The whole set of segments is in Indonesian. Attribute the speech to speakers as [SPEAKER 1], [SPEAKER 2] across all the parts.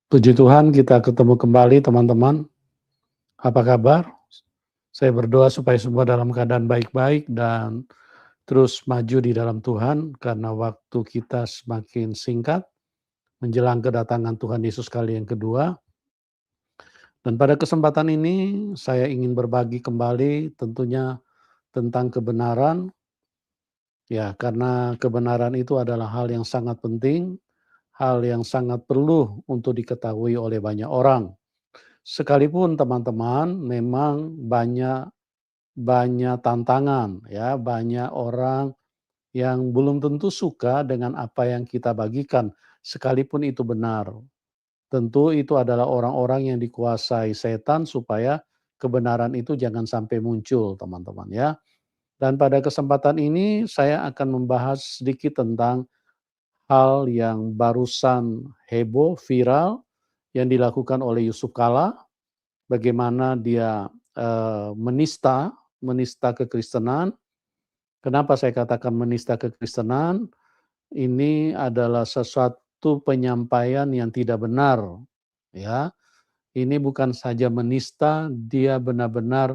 [SPEAKER 1] Puji Tuhan kita ketemu kembali teman-teman. Apa kabar? Saya berdoa supaya semua dalam keadaan baik-baik dan terus maju di dalam Tuhan karena waktu kita semakin singkat menjelang kedatangan Tuhan Yesus kali yang kedua. Dan pada kesempatan ini saya ingin berbagi kembali tentunya tentang kebenaran, ya karena kebenaran itu adalah hal yang sangat penting, hal yang sangat perlu untuk diketahui oleh banyak orang. Sekalipun teman-teman memang banyak banyak tantangan ya, banyak orang yang belum tentu suka dengan apa yang kita bagikan, sekalipun itu benar. Tentu itu adalah orang-orang yang dikuasai setan supaya kebenaran itu jangan sampai muncul teman-teman ya. Dan pada kesempatan ini saya akan membahas sedikit tentang hal yang barusan heboh, viral yang dilakukan oleh Yusuf Kala. Bagaimana dia, menista menista kekristenan. Kenapa saya katakan menista kekristenan? Ini adalah sesuatu penyampaian yang tidak benar, ya. Ini bukan saja menista, dia benar-benar,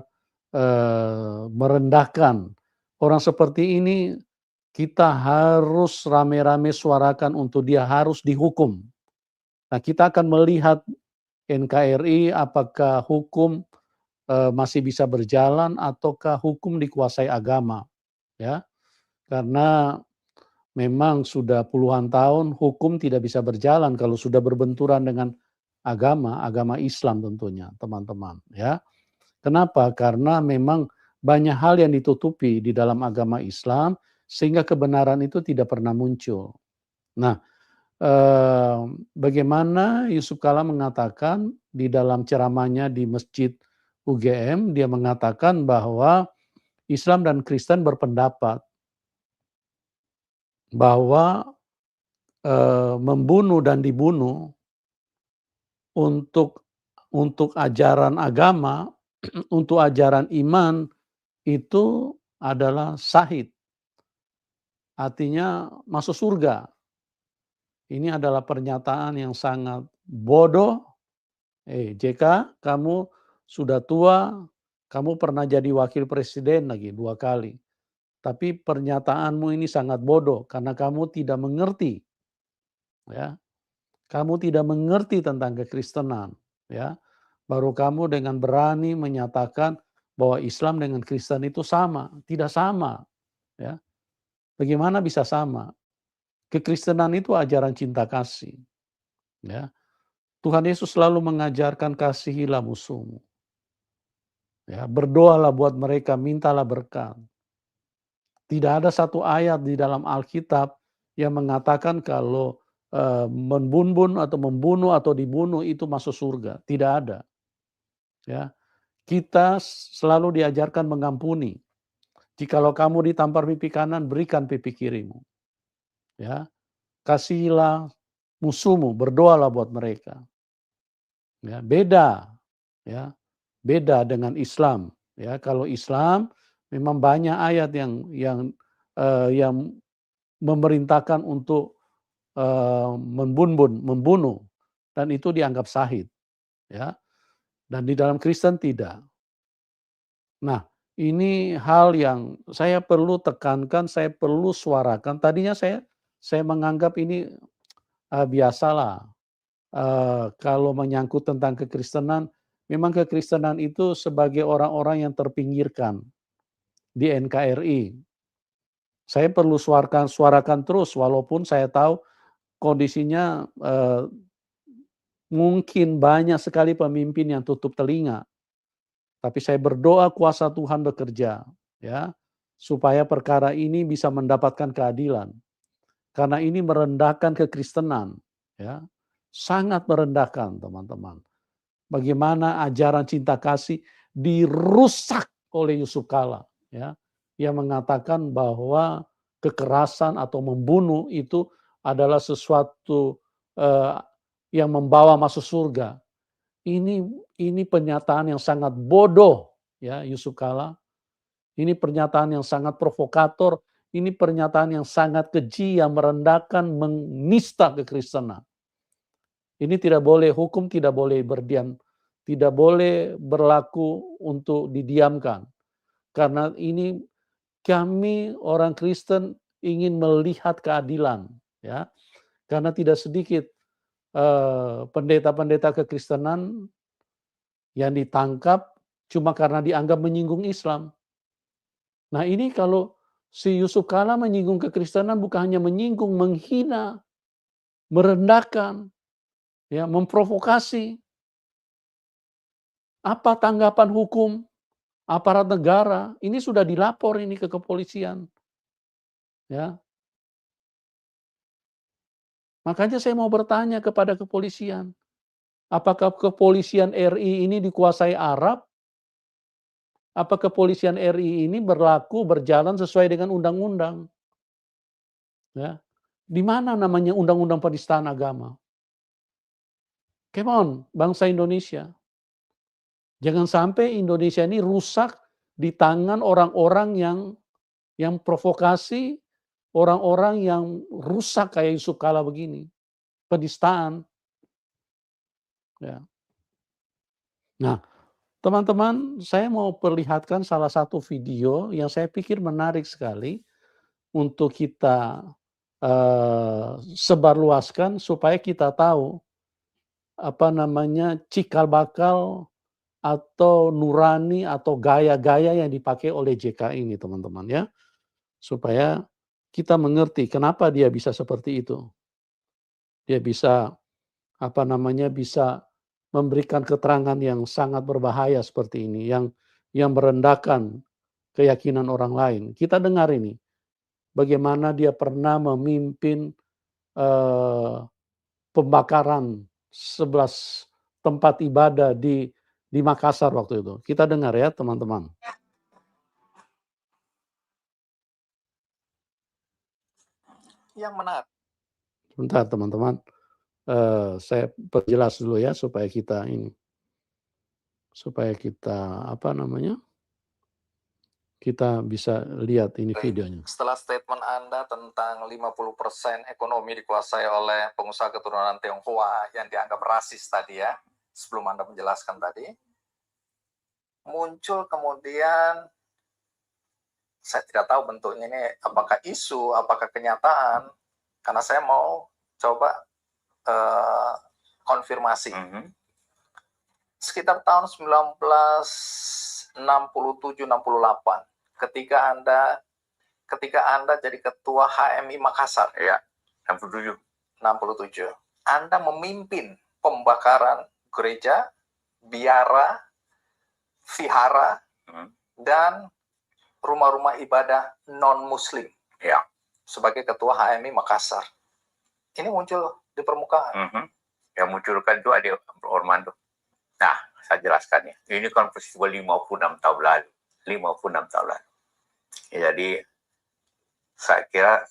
[SPEAKER 1] merendahkan. Orang seperti ini kita harus rame-rame suarakan untuk dia harus dihukum. Nah, kita akan melihat NKRI apakah hukum masih bisa berjalan ataukah hukum dikuasai agama, ya. Karena memang sudah puluhan tahun hukum tidak bisa berjalan kalau sudah berbenturan dengan agama Islam tentunya, teman-teman, ya. Kenapa? Karena memang banyak hal yang ditutupi di dalam agama Islam sehingga kebenaran itu tidak pernah muncul. Nah, bagaimana Yusuf Kala mengatakan di dalam ceramahnya di Masjid UGM, dia mengatakan bahwa Islam dan Kristen berpendapat bahwa, membunuh dan dibunuh untuk ajaran agama, untuk ajaran iman itu adalah syahid, artinya masuk surga. Ini adalah pernyataan yang sangat bodoh. JK, kamu sudah tua, kamu pernah jadi wakil presiden lagi 2 kali. Tapi pernyataanmu ini sangat bodoh karena kamu tidak mengerti, ya. Kamu tidak mengerti tentang kekristenan, ya. Baru kamu dengan berani menyatakan bahwa Islam dengan Kristen itu sama, tidak sama, ya. Bagaimana bisa sama? Kekristenan itu ajaran cinta kasih, ya. Tuhan Yesus selalu mengajarkan kasihilah musuhmu, ya. Berdoalah buat mereka, mintalah berkat. Tidak ada satu ayat di dalam Alkitab yang mengatakan kalau, menbunbun atau membunuh atau dibunuh itu masuk surga, tidak ada, ya. Kita selalu diajarkan mengampuni. Jikalau kamu ditampar pipi kanan, berikan pipi kirimu, ya. Kasihilah musuhmu, berdoalah buat mereka, ya. Beda, ya, beda dengan Islam, ya. Kalau Islam memang banyak ayat yang memerintahkan untuk, membunuh dan itu dianggap syahid, ya. Dan di dalam Kristen tidak. Nah, ini hal yang saya perlu tekankan, saya perlu suarakan. Tadinya saya menganggap ini, biasalah, kalau menyangkut tentang kekristenan, memang kekristenan itu sebagai orang-orang yang terpinggirkan di NKRI. Saya perlu suarakan terus walaupun saya tahu kondisinya, mungkin banyak sekali pemimpin yang tutup telinga. Tapi saya berdoa kuasa Tuhan bekerja, ya, supaya perkara ini bisa mendapatkan keadilan. Karena ini merendahkan kekristenan, ya, sangat merendahkan teman-teman. Bagaimana ajaran cinta kasih dirusak oleh Yusuf Kala, ya, yang mengatakan bahwa kekerasan atau membunuh itu adalah sesuatu, eee, yang membawa masuk surga. Ini ini pernyataan yang sangat bodoh, ya, Yusuf Kala. Ini pernyataan yang sangat provokator, ini pernyataan yang sangat keji yang merendahkan, menista kekristenan. Ini tidak boleh, hukum tidak boleh berdiam, tidak boleh berlaku untuk didiamkan. Karena ini kami orang Kristen ingin melihat keadilan, ya. Karena tidak sedikit pendeta-pendeta kekristenan yang ditangkap cuma karena dianggap menyinggung Islam. Nah ini kalau si Yusuf Kala menyinggung kekristenan bukan hanya menyinggung, menghina, merendahkan, ya, memprovokasi. Apa tanggapan hukum aparat negara? Ini sudah dilapor ini ke kepolisian, ya. Makanya saya mau bertanya kepada kepolisian, apakah kepolisian RI ini dikuasai Arab? Apa kepolisian RI ini berlaku, berjalan sesuai dengan undang-undang? Ya. Di mana namanya undang-undang penistaan agama? Come on, bangsa Indonesia. Jangan sampai Indonesia ini rusak di tangan orang-orang yang provokasi, orang-orang yang rusak kayak Yusuf Kala begini. Penistaan. Ya. Nah, teman-teman, saya mau perlihatkan salah satu video yang saya pikir menarik sekali untuk kita sebarluaskan supaya kita tahu apa namanya cikal bakal atau nurani atau gaya-gaya yang dipakai oleh JK ini teman-teman ya. Supaya kita mengerti kenapa dia bisa seperti itu. Dia bisa apa namanya bisa memberikan keterangan yang sangat berbahaya seperti ini yang merendahkan keyakinan orang lain. Kita dengar ini bagaimana dia pernah memimpin eh, pembakaran 11 tempat ibadah di Makassar waktu itu. Kita dengar ya teman-teman.
[SPEAKER 2] Yang menarik.
[SPEAKER 1] Sebentar teman-teman, saya perjelas dulu ya supaya kita apa namanya, kita bisa lihat ini videonya.
[SPEAKER 2] Setelah statement Anda tentang 50% ekonomi dikuasai oleh pengusaha keturunan Tionghoa yang dianggap rasis tadi ya, sebelum Anda menjelaskan tadi, muncul kemudian, saya tidak tahu bentuknya ini apakah isu, apakah kenyataan, karena saya mau coba konfirmasi. Sekitar tahun 1967-68, ketika Anda jadi ketua HMI Makassar, ya, 67, Anda memimpin pembakaran gereja, biara, vihara, dan rumah-rumah ibadah non-Muslim, ya, sebagai ketua HMI Makassar. Ini muncul di permukaan. Yang munculkan itu ada Ormando. Nah, saya jelaskan ya. Ini kan peristiwa 56 tahun lalu. 56 tahun lalu. Ya, jadi, saya kira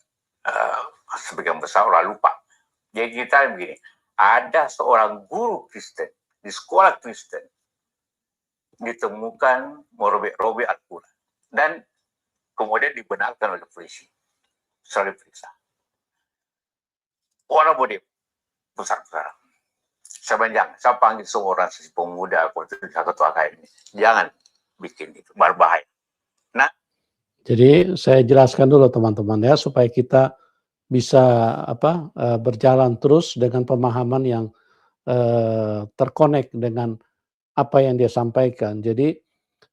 [SPEAKER 2] sebagian besar orang lupa. Jadi kita begini, ada seorang guru Kristen di sekolah Kristen ditemukan merobek-robek Al-Quran. Dan kemudian dibenarkan oleh polisi. Setelah diperiksa. Orang boleh besar-besar. Saya panggil seorang pemuda ketua ini. Jangan bikin itu, berbahaya. Nah,
[SPEAKER 1] jadi saya jelaskan dulu teman-teman ya supaya kita bisa berjalan terus dengan pemahaman yang terkonek dengan apa yang dia sampaikan. Jadi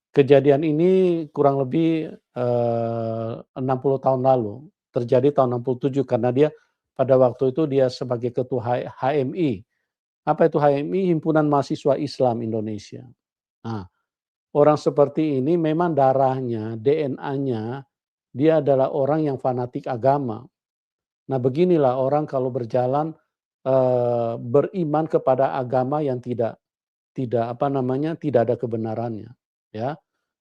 [SPEAKER 1] kejadian ini kurang lebih 60 tahun lalu, terjadi tahun 67 karena dia pada waktu itu dia sebagai ketua HMI. Apa itu HMI? Himpunan Mahasiswa Islam Indonesia. Nah, orang seperti ini memang darahnya, DNA-nya, dia adalah orang yang fanatik agama. Nah, beginilah orang kalau berjalan beriman kepada agama yang tidak ada kebenarannya, ya.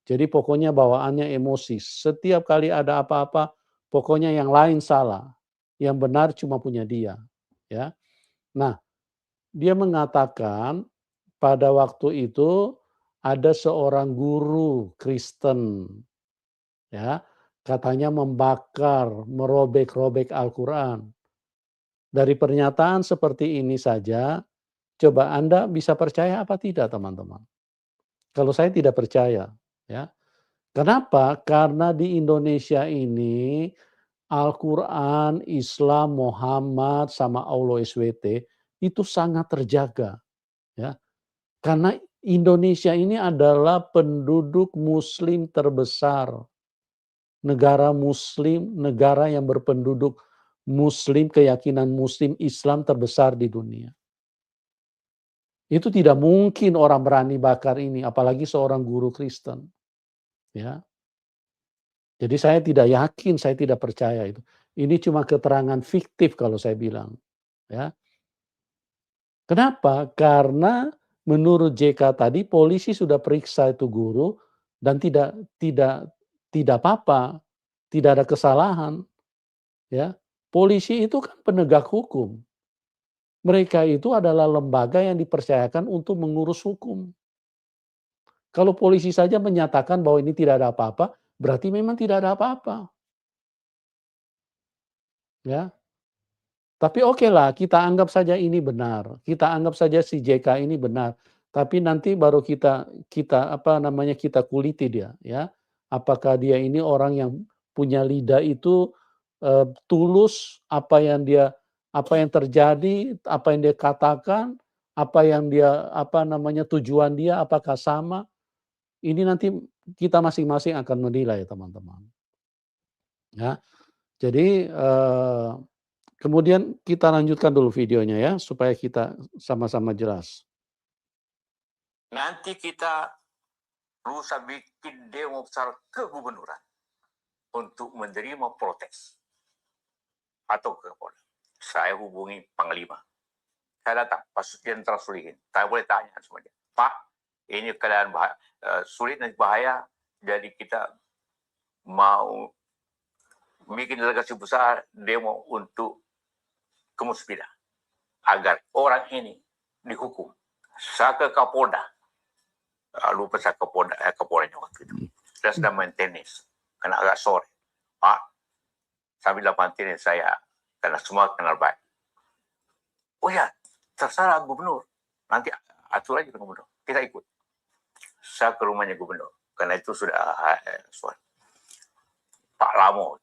[SPEAKER 1] Jadi pokoknya bawaannya emosi. Setiap kali ada apa-apa, pokoknya yang lain salah, yang benar cuma punya dia, ya. Nah, dia mengatakan pada waktu itu ada seorang guru Kristen, ya, katanya membakar, merobek-robek Al-Quran. Dari pernyataan seperti ini saja, Coba Anda bisa percaya apa tidak, teman-teman? Kalau saya tidak percaya, ya. Kenapa? Karena di Indonesia ini Al-Quran, Islam, Muhammad, sama Allah SWT itu sangat terjaga, ya. Karena Indonesia ini adalah penduduk muslim terbesar. Negara muslim, negara yang berpenduduk muslim, keyakinan muslim Islam terbesar di dunia. Itu tidak mungkin orang berani bakar ini, apalagi seorang guru Kristen, ya. Jadi saya tidak yakin, saya tidak percaya itu. Ini cuma keterangan fiktif kalau saya bilang, ya. Kenapa? Karena menurut JK tadi polisi sudah periksa itu guru dan tidak tidak apa-apa, tidak ada kesalahan, ya. Polisi itu kan penegak hukum. Mereka itu adalah lembaga yang dipercayakan untuk mengurus hukum. Kalau polisi saja menyatakan bahwa ini tidak ada apa-apa, berarti memang tidak ada apa-apa, ya. Tapi okelah kita anggap saja ini benar, kita anggap saja si JK ini benar, tapi nanti baru kita kita apa namanya, kita kuliti dia, ya. Apakah dia ini orang yang punya lidah itu, tulus, apa yang terjadi, apa yang dia katakan, apa yang dia apa namanya, tujuan dia apakah sama, ini nanti kita masing-masing akan menilai teman-teman, ya. Jadi, kemudian kita lanjutkan dulu videonya ya, supaya kita sama-sama jelas.
[SPEAKER 2] Nanti kita berusaha bikin demo besar kegubernuran untuk menerima protes atau ke Kapolda. Saya hubungi Panglima. Saya datang, Pak Jenderal Sulihin. Saya boleh tanya sama dia, Pak, ini keadaan sulit dan bahaya, jadi kita mau bikin delegasi besar demo untuk ke Musbida agar orang ini dihukum. Saya ke Kapolda, lupa saya Kapolda waktu itu. Saya sedang main tenis, karena agak sore. Pak, sambil main tenis saya, karena semua kenal baik. Oh ya, terserah gubernur. Nanti atur aja dengan gubernur. Kita ikut. Saya ke rumahnya gubernur. Karena itu sudah Pak Lamo.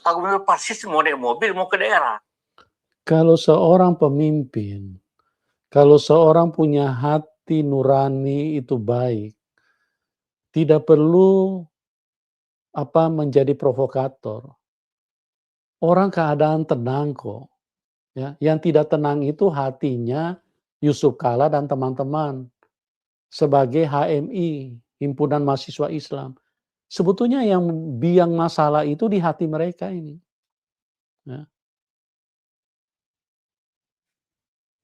[SPEAKER 2] Pak Gubernur persis mau naik mobil, mau ke daerah.
[SPEAKER 1] Kalau seorang pemimpin, kalau seorang punya hati nurani itu baik, tidak perlu menjadi provokator. Orang keadaan tenang kok, ya. Yang tidak tenang itu hatinya Yusuf Kalla dan teman-teman sebagai HMI, Himpunan Mahasiswa Islam. Sebetulnya yang biang masalah itu di hati mereka ini, ya.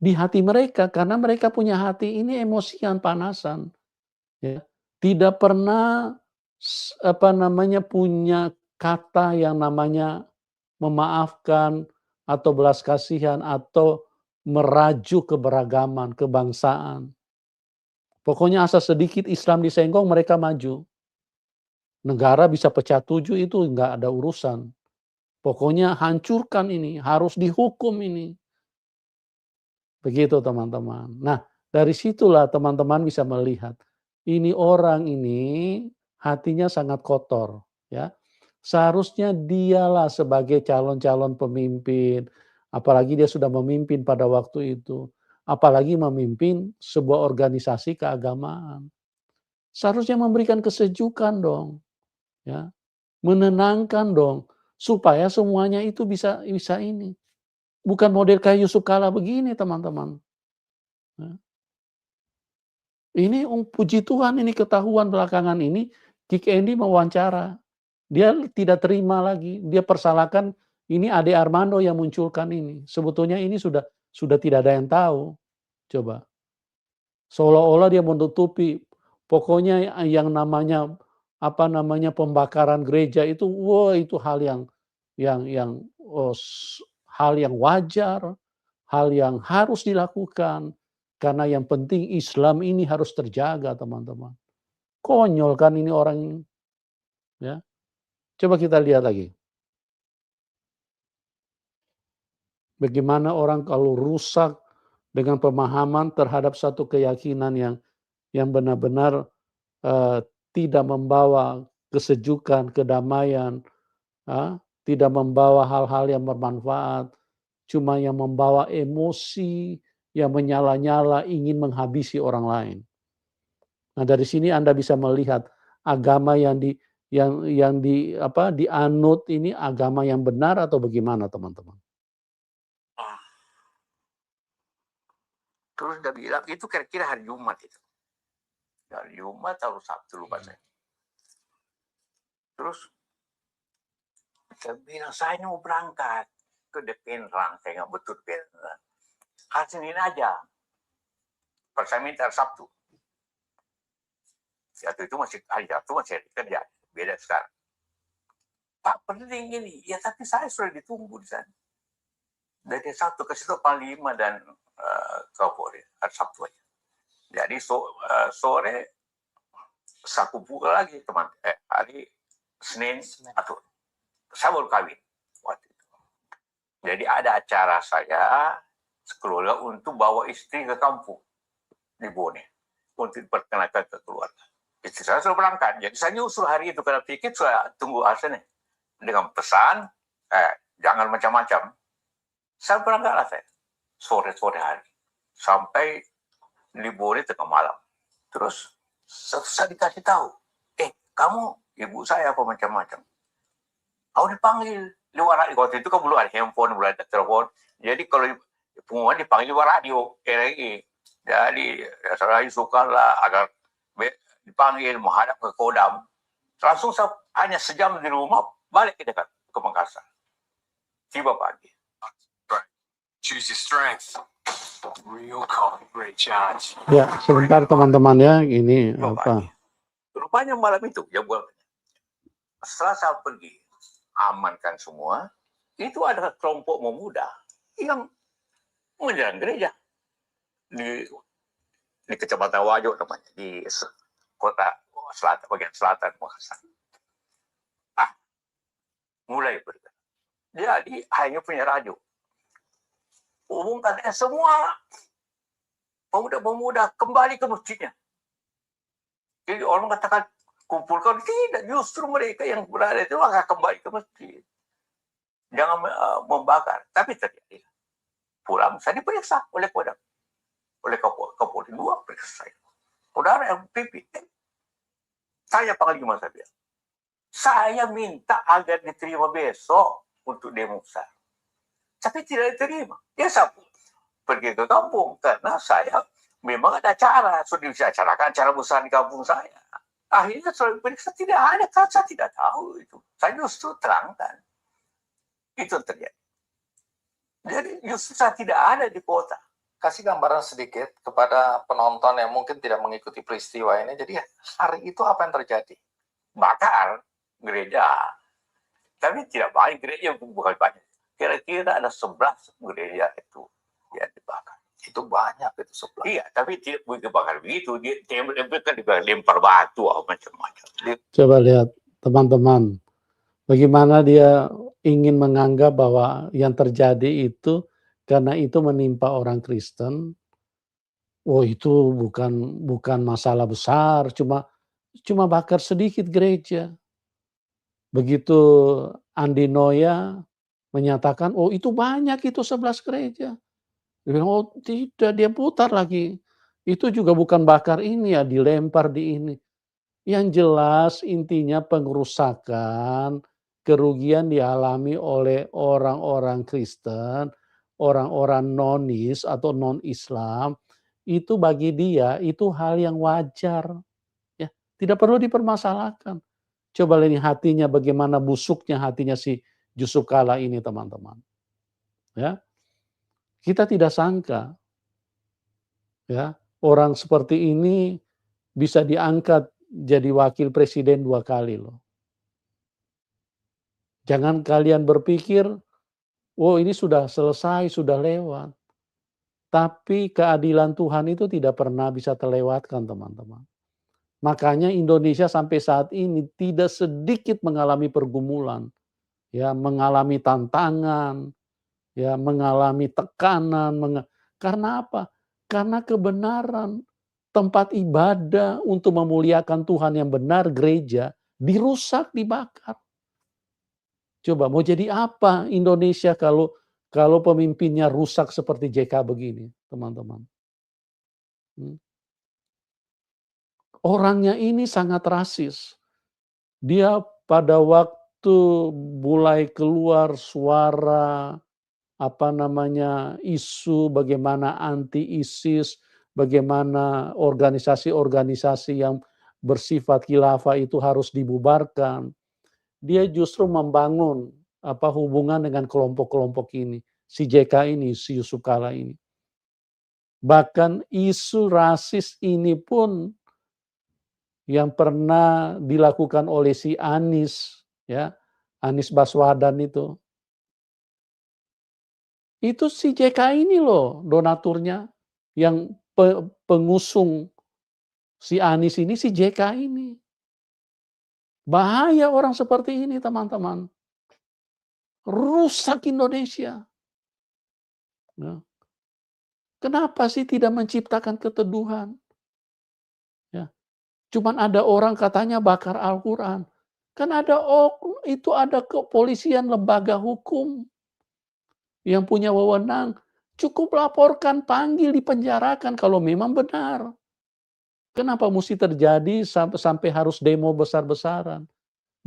[SPEAKER 1] Di hati mereka, karena mereka punya hati ini emosian, panasan, ya. Tidak pernah punya kata yang namanya memaafkan atau belas kasihan atau merajuk keberagaman, kebangsaan. Pokoknya asal sedikit Islam disenggol mereka maju. Negara bisa pecah 7 itu nggak ada urusan. Pokoknya hancurkan ini, harus dihukum ini. Begitu teman-teman. Nah, dari situlah teman-teman bisa melihat, ini orang ini hatinya sangat kotor, ya. Seharusnya dialah sebagai calon-calon pemimpin, apalagi dia sudah memimpin pada waktu itu, apalagi memimpin sebuah organisasi keagamaan. Seharusnya memberikan kesejukan dong, ya, menenangkan dong, supaya semuanya itu bisa bisa ini. Bukan model kayak Yusuf Kalla begini teman-teman. Ya. Ini puji Tuhan ini ketahuan belakangan ini, Kick Andy mewawancara. Dia tidak terima lagi, dia persalahkan ini Ade Armando yang munculkan ini. Sebetulnya ini sudah tidak ada yang tahu. Coba. Seolah-olah dia menutupi, pokoknya yang namanya pembakaran gereja itu, wah itu hal yang hal yang wajar, hal yang harus dilakukan. Karena yang penting Islam ini harus terjaga teman-teman. Konyol kan ini orang ini, ya. Coba kita lihat lagi. Bagaimana orang kalau rusak dengan pemahaman terhadap satu keyakinan yang benar-benar tidak membawa kesejukan, kedamaian, tidak membawa hal-hal yang bermanfaat, cuma yang membawa emosi yang menyala-nyala ingin menghabisi orang lain. Nah, dari sini Anda bisa melihat agama dianut ini agama yang benar atau bagaimana, teman-teman?
[SPEAKER 3] Terus dia bilang itu kira-kira hari Jumat itu. Hari Jumat atau Sabtu lupa saya. Terus saya bilang saya mau berangkat ke Depenrang, saya nggak betul Depenrang. Hari Senin aja. Kalau saya minta Sabtu. Sabtu itu masih hari Sabtu masih kerja, beda sekarang. Pak penting ini, ya tapi saya sudah ditunggu di sana. Dari Sabtu ke situ Panglima dan Kapolri hari Sabtu aja. Jadi sore saya kumpul lagi teman. Hari Senin atau saya baru kawin waktu itu. Jadi ada acara saya sekeluarga untuk bawa istri ke kampung di Bone untuk diperkenalkan ke keluarga. Istri saya sudah berangkat, jadi saya nyusul hari itu karena pikir saya tunggu Arsen dengan pesan jangan macam-macam. Saya berangkatlah saya sore hari sampai di Bone tengah malam. Terus saya dikasih tahu, kamu ibu saya apa macam-macam. Aku dipanggil lewat radio. Waktu itu kan belum ada handphone, belum ada telepon. Jadi kalau pengumuman dipanggil lewat radio, RRI. Jadi ya, saya sukalah agar dipanggil menghadap ke Kodam. Langsung saya hanya sejam di rumah, balik ke dekat ke Makassar. Tiba pagi.
[SPEAKER 4] Choose your strength. Real call, great charge.
[SPEAKER 1] Ya, sebentar teman-teman ya, ini apa?
[SPEAKER 3] Rupanya malam itu, ya setelah saya pergi, amankan semua, itu ada kelompok pemuda yang menyerang gereja di Kecamatan Wajo namanya, di kota selatan, bagian selatan Makassar. Mulai bergerak. Jadi hanya punya radio. Umumkan semua pemuda-pemuda kembali ke masjidnya. Jadi orang katakan kumpulkan, tidak, justru mereka yang berada itu akan kembali ke masjid. Jangan membakar. Tapi terjadi. Pulang saya diperiksa oleh Kodam. Oleh Kapolri 2 periksa saya. Saudara yang pimpin. Saya Panglima saya bilang. Saya minta agar diterima besok untuk demo besar. Tapi tidak diterima. Ya saya pergi ke kampung karena saya memang ada acara. Sudah dibicarakan acara besar di kampung saya. Akhirnya setelah diperiksa tidak ada, saya tidak tahu itu. Saya justru terangkan. Itu terjadi. Jadi justru saya tidak ada di kota.
[SPEAKER 2] Kasih gambaran sedikit kepada penonton yang mungkin tidak mengikuti peristiwa ini. Jadi hari itu apa yang terjadi?
[SPEAKER 3] Bakar gereja. Tapi tidak banyak gereja, bukan banyak. Kira-kira ada 11 gereja itu yang dibakar.
[SPEAKER 2] Itu banyak, itu 11.
[SPEAKER 3] Iya, tapi tidak dibakar begitu. Dia lempar batu macam-macam.
[SPEAKER 1] Coba lihat teman-teman, bagaimana dia ingin menganggap bahwa yang terjadi itu karena itu menimpa orang Kristen. Oh, itu bukan masalah besar, cuma bakar sedikit gereja. Begitu Andi Noya menyatakan, oh itu banyak, itu 11 gereja. Dia bilang, oh tidak, dia putar lagi. Itu juga bukan bakar ini ya, dilempar di ini. Yang jelas intinya pengerusakan, kerugian dialami oleh orang-orang Kristen, orang-orang nonis atau non-Islam, itu bagi dia itu hal yang wajar. Ya, tidak perlu dipermasalahkan. Coba lihat hatinya, bagaimana busuknya hatinya si Yusuf Kala ini, teman-teman. Ya, kita tidak sangka ya orang seperti ini bisa diangkat jadi wakil presiden 2 kali loh. Jangan kalian berpikir, oh ini sudah selesai, sudah lewat. Tapi keadilan Tuhan itu tidak pernah bisa terlewatkan, teman-teman. Makanya Indonesia sampai saat ini tidak sedikit mengalami pergumulan, ya, mengalami tantangan, ya, mengalami tekanan, Karena apa? Karena kebenaran. Tempat ibadah untuk memuliakan Tuhan yang benar, gereja, dirusak, dibakar. Coba mau jadi apa Indonesia kalau pemimpinnya rusak seperti JK begini, teman-teman. Orangnya ini sangat rasis. Dia pada waktu mulai keluar suara isu bagaimana anti ISIS, bagaimana organisasi-organisasi yang bersifat khilafah itu harus dibubarkan. Dia justru membangun hubungan dengan kelompok-kelompok ini, si JK ini, si Yusuf Kala ini. Bahkan isu rasis ini pun yang pernah dilakukan oleh si Anies, ya, Anies Baswedan itu. Itu si JK ini loh donaturnya, yang pengusung si Anies ini si JK ini. Bahaya orang seperti ini teman-teman. Rusak Indonesia. Ya. Kenapa sih tidak menciptakan keteduhan? Ya. Cuman ada orang katanya bakar Al-Quran. Kan itu ada kepolisian lembaga hukum yang punya wewenang. Cukup laporkan, panggil, dipenjarakan kalau memang benar. Kenapa mesti terjadi sampai harus demo besar-besaran?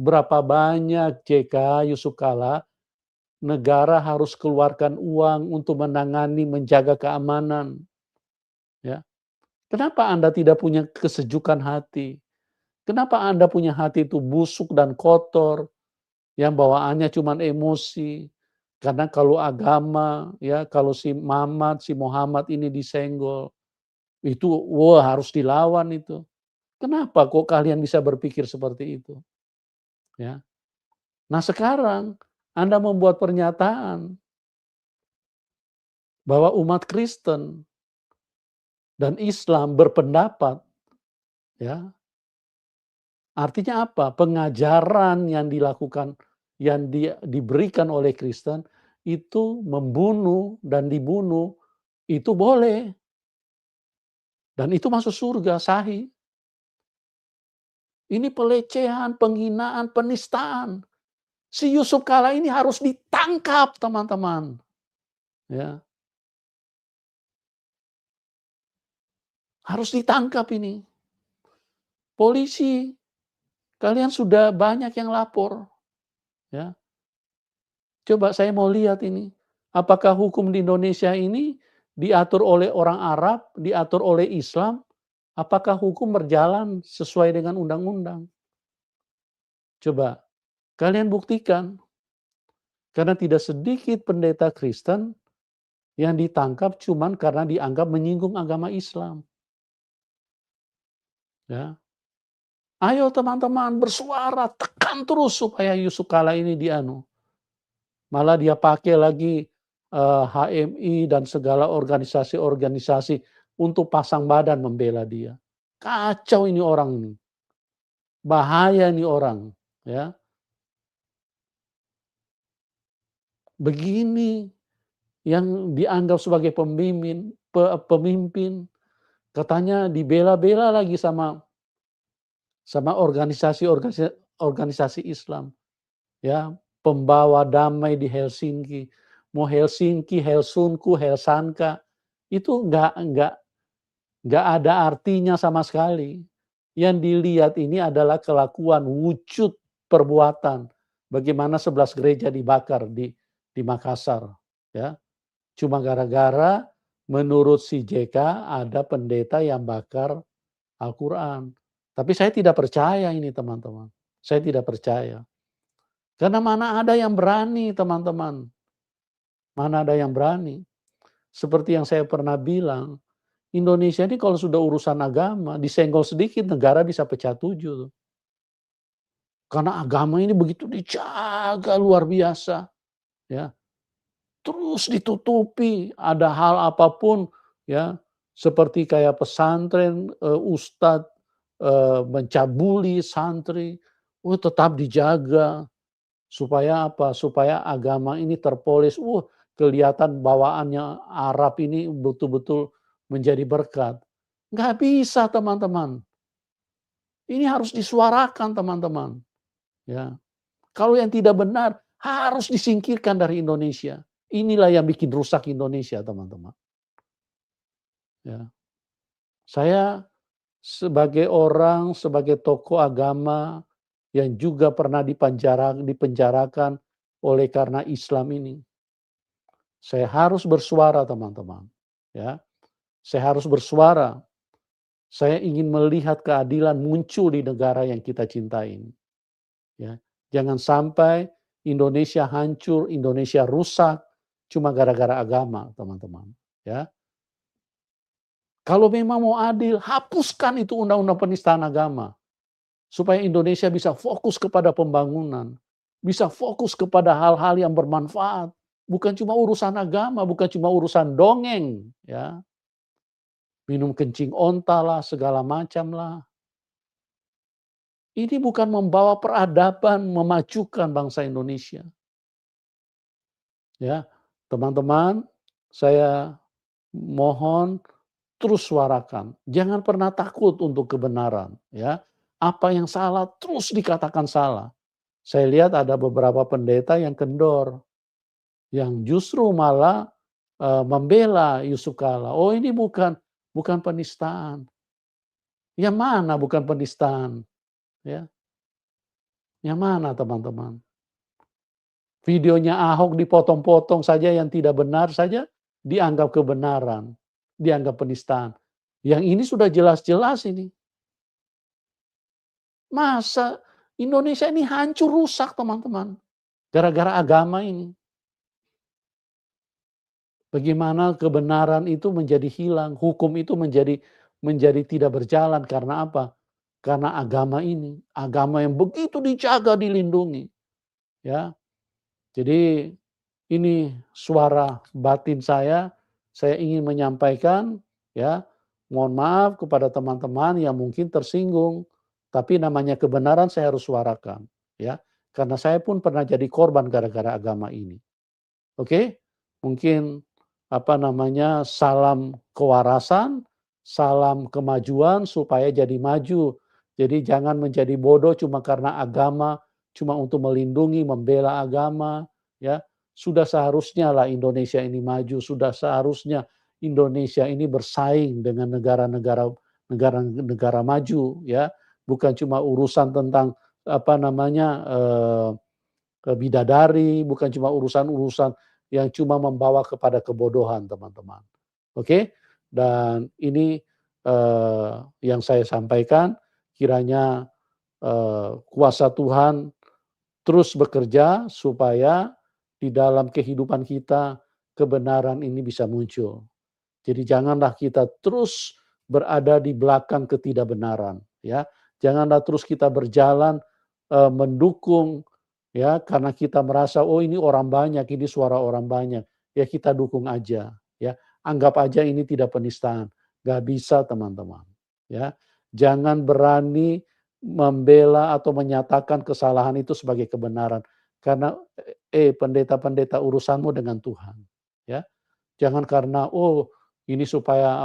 [SPEAKER 1] Berapa banyak JK, Yusuf Kala, negara harus keluarkan uang untuk menangani, menjaga keamanan. Ya. Kenapa Anda tidak punya kesejukan hati? Kenapa Anda punya hati itu busuk dan kotor, yang bawaannya cuma emosi? Karena kalau agama, ya kalau si Muhammad ini disenggol, itu harus dilawan itu. Kenapa kok kalian bisa berpikir seperti itu? Ya. Nah sekarang Anda membuat pernyataan bahwa umat Kristen dan Islam berpendapat, ya, artinya apa? Pengajaran yang dilakukan, yang diberikan oleh Kristen itu membunuh dan dibunuh itu boleh. Dan itu masuk surga, sahih. Ini pelecehan, penghinaan, penistaan. Si Yusuf Kala ini harus ditangkap, teman-teman. Ya. Harus ditangkap ini. Polisi, kalian sudah banyak yang lapor. Ya. Coba saya mau lihat ini. Apakah hukum di Indonesia ini diatur oleh orang Arab, diatur oleh Islam? Apakah hukum berjalan sesuai dengan undang-undang? Coba kalian buktikan. Karena tidak sedikit pendeta Kristen yang ditangkap cuman karena dianggap menyinggung agama Islam. Ya. Ayo teman-teman bersuara, tekan terus supaya Yusuf Kala ini Malah dia pakai lagi HMI dan segala organisasi-organisasi untuk pasang badan membela dia. Kacau ini orang ini. Bahaya ini orang, ya. Begini yang dianggap sebagai pemimpin katanya dibela-bela lagi sama organisasi Islam, ya, pembawa damai di Helsinki. Mau Helsinki, Helsunku, Helsanka, itu nggak ada artinya sama sekali. Yang dilihat ini adalah kelakuan, wujud perbuatan. Bagaimana 11 gereja dibakar di Makassar, ya. Cuma gara-gara menurut si JK ada pendeta yang bakar Al-Quran. Tapi saya tidak percaya ini teman-teman. Saya tidak percaya. Karena mana ada yang berani teman-teman. Mana ada yang berani. Seperti yang saya pernah bilang, Indonesia ini kalau sudah urusan agama, disenggol sedikit negara bisa pecah 7. Karena agama ini begitu dijaga luar biasa. Ya. Terus ditutupi, ada hal apapun, ya, seperti kayak pesantren, ustadz mencabuli santri, tetap dijaga supaya apa? Supaya agama ini terpolis. kelihatan bawaannya Arab ini betul-betul menjadi berkat. Nggak bisa teman-teman. Ini harus disuarakan teman-teman. Ya. Kalau yang tidak benar harus disingkirkan dari Indonesia. Inilah yang bikin rusak Indonesia teman-teman. Ya. Saya sebagai orang, sebagai tokoh agama yang juga pernah dipenjarakan oleh karena Islam ini. Saya harus bersuara teman-teman. Ya. Saya harus bersuara. Saya ingin melihat keadilan muncul di negara yang kita cintai ini. Ya. Jangan sampai Indonesia hancur, Indonesia rusak cuma gara-gara agama, teman-teman. Ya. Kalau memang mau adil, hapuskan itu undang-undang penistaan agama. Supaya Indonesia bisa fokus kepada pembangunan. Bisa fokus kepada hal-hal yang bermanfaat. Bukan cuma urusan agama, bukan cuma urusan dongeng. Ya. Minum kencing onta lah, segala macam lah. Ini bukan membawa peradaban, memajukan bangsa Indonesia. Ya, teman-teman, saya mohon terus suarakan. Jangan pernah takut untuk kebenaran. Ya, apa yang salah terus dikatakan salah. Saya lihat ada beberapa pendeta yang kendor, yang justru malah membela Yusuf Kala. Oh ini bukan penistaan. Yang mana bukan penistaan? Ya, yang mana teman-teman? Videonya Ahok dipotong-potong saja yang tidak benar saja dianggap kebenaran, dianggap penistaan. Yang ini sudah jelas-jelas ini. Masa Indonesia ini hancur rusak teman-teman. Gara-gara agama ini. Bagaimana kebenaran itu menjadi hilang, hukum itu menjadi tidak berjalan karena apa? Karena agama ini, agama yang begitu dijaga, dilindungi. Ya. Jadi ini suara batin saya ingin menyampaikan ya, mohon maaf kepada teman-teman yang mungkin tersinggung, tapi namanya kebenaran saya harus suarakan ya, karena saya pun pernah jadi korban gara-gara agama ini. Oke? Mungkin salam kewarasan, salam kemajuan supaya jadi maju. Jadi jangan menjadi bodoh cuma karena agama, cuma untuk melindungi, membela agama, ya. Sudah seharusnya lah Indonesia ini maju, sudah seharusnya Indonesia ini bersaing dengan negara-negara maju, ya. Bukan cuma urusan tentang bidadari, bukan cuma urusan-urusan yang cuma membawa kepada kebodohan, teman-teman. Oke? Dan ini yang saya sampaikan, kiranya kuasa Tuhan terus bekerja supaya di dalam kehidupan kita kebenaran ini bisa muncul. Jadi janganlah kita terus berada di belakang ketidakbenaran, ya. Janganlah terus kita berjalan mendukung ya, karena kita merasa oh ini orang banyak, ini suara orang banyak. Ya kita dukung aja, ya. Anggap aja ini tidak penistaan. Gak bisa teman-teman, ya. Jangan berani membela atau menyatakan kesalahan itu sebagai kebenaran. Karena pendeta-pendeta urusanmu dengan Tuhan, ya. Jangan karena oh ini supaya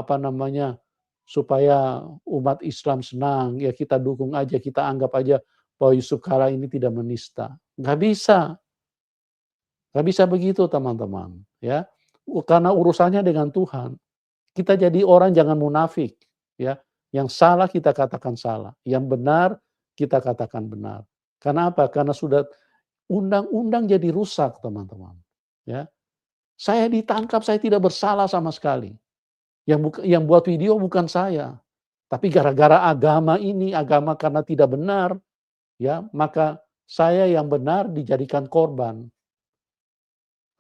[SPEAKER 1] supaya umat Islam senang, ya kita dukung aja, kita anggap aja bahwa Yusuf Kala ini tidak menista. Nggak bisa. Nggak bisa begitu teman-teman, ya. Karena urusannya dengan Tuhan. Kita jadi orang jangan munafik, ya. Yang salah kita katakan salah, yang benar kita katakan benar. Karena apa? Karena sudah undang-undang jadi rusak, teman-teman. Ya. Saya ditangkap, saya tidak bersalah sama sekali. Yang buat video bukan saya. Tapi gara-gara agama ini, agama karena tidak benar, ya, maka saya yang benar dijadikan korban.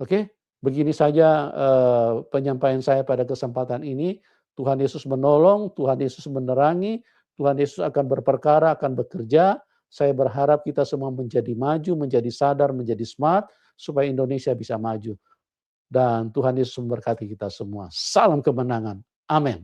[SPEAKER 1] Oke, begini saja penyampaian saya pada kesempatan ini. Tuhan Yesus menolong, Tuhan Yesus menerangi, Tuhan Yesus akan berperkara, akan bekerja. Saya berharap kita semua menjadi maju, menjadi sadar, menjadi smart, supaya Indonesia bisa maju. Dan Tuhan Yesus memberkati kita semua. Salam kemenangan. Amin.